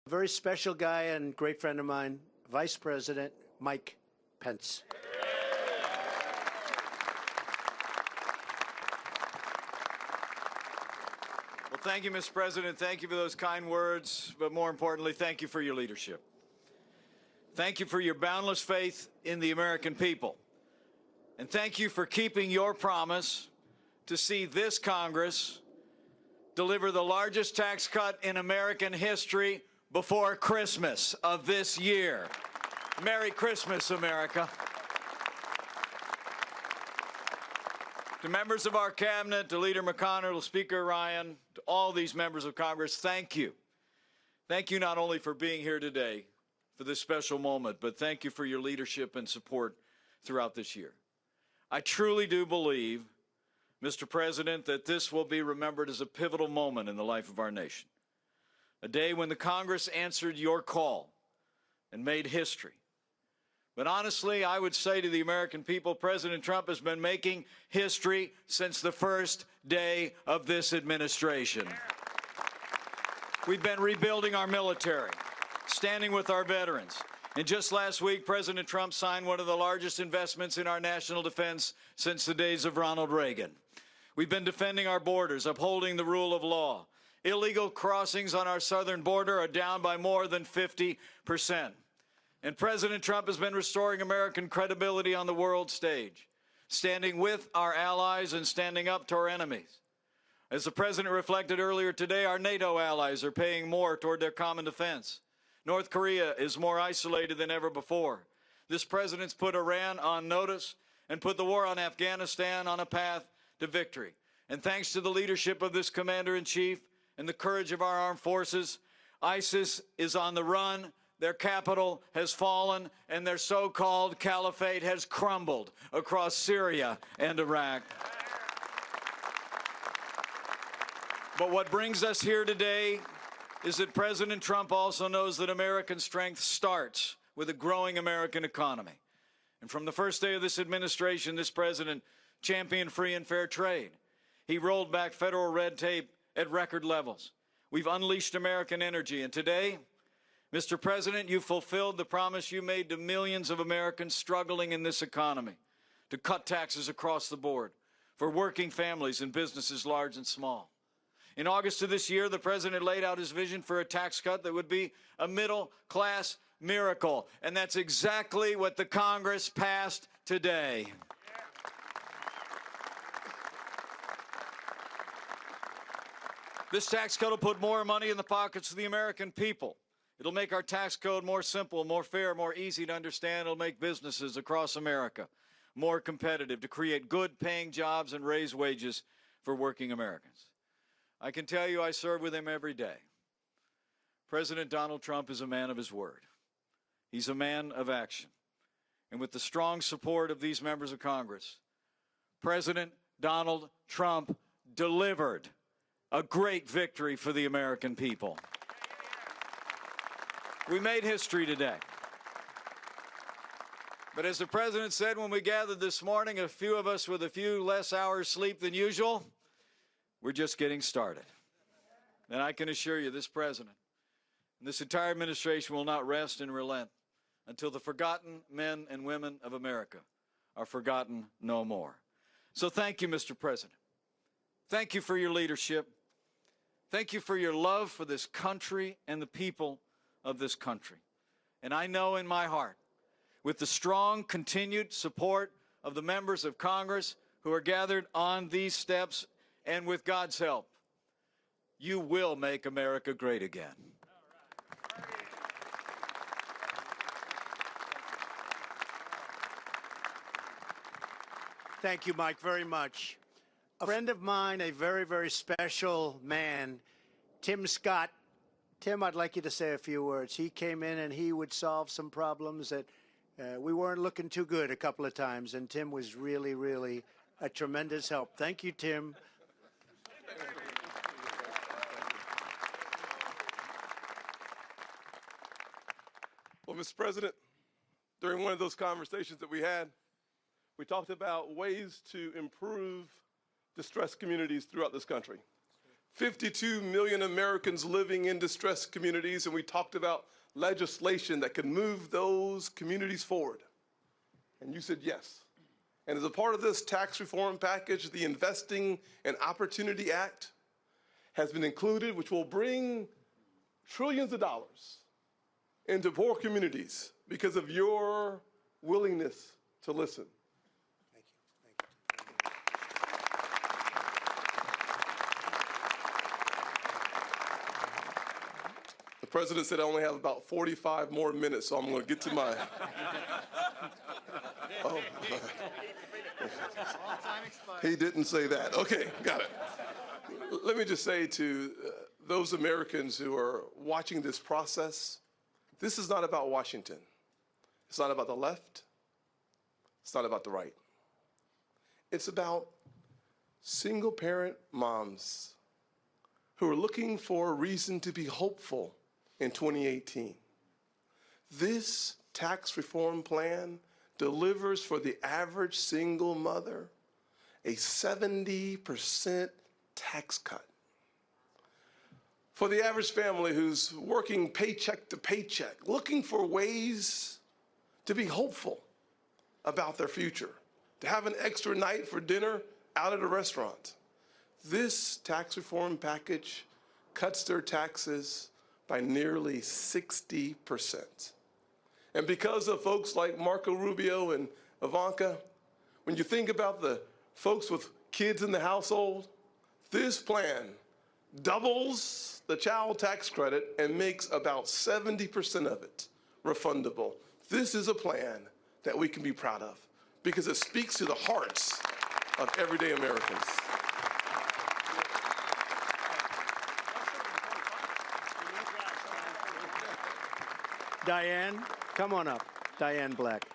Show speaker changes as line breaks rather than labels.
very special guy and great friend of mine, Vice President Mike Pence.
Well, thank you, Mr. President. Thank you for those kind words, but more importantly, thank you for your leadership. Thank you for your boundless faith in the American people. And thank you for keeping your promise to see this Congress deliver the largest tax cut in American history before Christmas of this year. Merry Christmas, America. To members of our cabinet, to Leader McConnell, to Speaker Ryan, to all these members of Congress, thank you. Thank you not only for being here today for this special moment, but thank you for your leadership and support throughout this year. I truly do believe, Mr. President, that this will be remembered as a pivotal moment in the life of our nation. A day when the Congress answered your call and made history. But honestly, I would say to the American people, President Trump has been making history since the first day of this administration. We've been rebuilding our military, standing with our veterans. And just last week, President Trump signed one of the largest investments in our national defense since the days of Ronald Reagan. We've been defending our borders, upholding the rule of law. Illegal crossings on our southern border are down by more than 50%. And President Trump has been restoring American credibility on the world stage, standing with our allies and standing up to our enemies. As the President reflected earlier today, our NATO allies are paying more toward their common defense. North Korea is more isolated than ever before. This President's put Iran on notice and put the war on Afghanistan on a path to victory. And thanks to the leadership of this Commander-in-Chief and the courage of our armed forces, ISIS is on the run, their capital has fallen, and their so-called caliphate has crumbled across Syria and Iraq. But what brings us here today is that President Trump also knows that American strength starts with a growing American economy. And from the first day of this administration, this president championed free and fair trade. He rolled back federal red tape at record levels. We've unleashed American energy, and today, Mr. President, you fulfilled the promise you made to millions of Americans struggling in this economy to cut taxes across the board for working families and businesses large and small. In August of this year, the President laid out his vision for a tax cut that would be a middle-class miracle, and that's exactly what the Congress passed today. This tax cut will put more money in the pockets of the American people. It'll make our tax code more simple, more fair, more easy to understand. It'll make businesses across America more competitive to create good-paying jobs and raise wages for working Americans. I can tell you I serve with him every day. President Donald Trump is a man of his word. He's a man of action. And with the strong support of these members of Congress, President Donald Trump delivered a great victory for the American people. We made history today. But as the President said when we gathered this morning, a few of us with a few less hours sleep than usual, we're just getting started. And I can assure you, this President and this entire administration will not rest and relent until the forgotten men and women of America are forgotten no more. So thank you, Mr. President. Thank you for your leadership. Thank you for your love for this country and the people of this country. And I know in my heart, with the strong continued support of the members of Congress who are gathered on these steps, and with God's help, you will make America great again.
Thank you, Mike, very much. A friend of mine, a very, very special man, Tim Scott. Tim, I'd like you to say a few words. He came in and he would solve some problems that we weren't looking too good a couple of times, and Tim was really, really a tremendous help. Thank you, Tim.
Well, Mr. President, during one of those conversations that we had, we talked about ways to improve distressed communities throughout this country. 52 million Americans living in distressed communities, and we talked about legislation that could move those communities forward. And you said yes. And as a part of this tax reform package, the Investing and Opportunity Act has been included, which will bring trillions of dollars into poor communities because of your willingness to listen. The president said I only have about 45 more minutes, so I'm going to get to my... Oh. He didn't say that. Okay, got it. Let me just say to those Americans who are watching this process, this is not about Washington. It's not about the left. It's not about the right. It's about single-parent moms who are looking for a reason to be hopeful in 2018. This tax reform plan delivers for the average single mother a 70% tax cut. For the average family who's working paycheck to paycheck, looking for ways to be hopeful about their future, to have an extra night for dinner out at a restaurant. This tax reform package cuts their taxes by nearly 60%. And because of folks like Marco Rubio and Ivanka, when you think about the folks with kids in the household, this plan doubles the child tax credit and makes about 70% of it refundable. This is a plan that we can be proud of because it speaks to the hearts of everyday Americans.
Diane, come on up. Diane Black.